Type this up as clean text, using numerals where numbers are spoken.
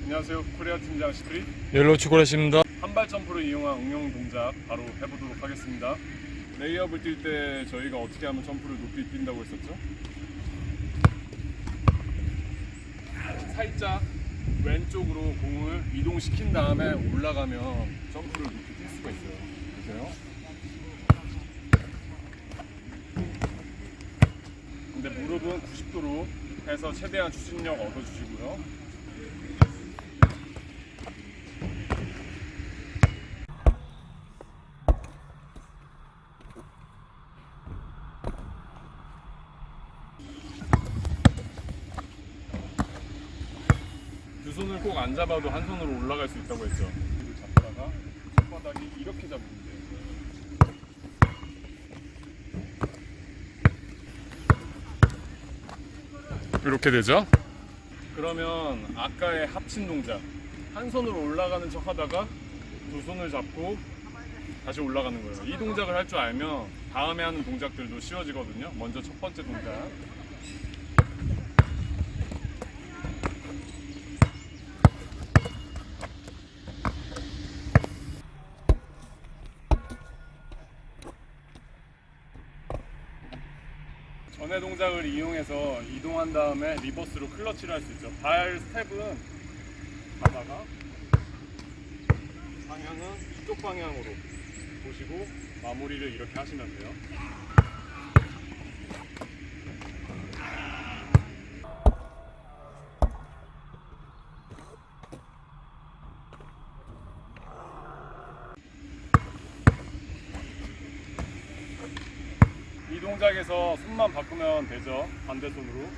안녕하세요. 코리아 팀장 시크릿 옐로우 초콜릿입니다. 한발 점프를 이용한 응용 동작 바로 해보도록 하겠습니다. 레이업을 뛸 때 저희가 어떻게 하면 점프를 높이 뛴다고 했었죠? 살짝 왼쪽으로 공을 이동시킨 다음에 올라가면 점프를 높이 뛸 수가 있어요. 보세요. 근데 무릎은 90도로 해서 최대한 추진력 얻어주시고요. 두 손을 꼭 안 잡아도 한 손으로 올라갈 수 있다고 했죠. 이를 잡다가 손바닥이 이렇게 잡으면 돼요. 이렇게 되죠? 그러면 아까의 합친 동작 한 손으로 올라가는 척 하다가 두 손을 잡고 다시 올라가는 거예요. 이 동작을 할 줄 알면 다음에 하는 동작들도 쉬워지거든요. 먼저 첫 번째 동작 전의 동작을 이용해서 이동한 다음에 리버스로 클러치를 할 수 있죠. 발 스텝은 가다가 방향은 이쪽 방향으로 보시고 마무리를 이렇게 하시면 돼요. 이 동작에서 손만 바꾸면 되죠. 반대 손으로.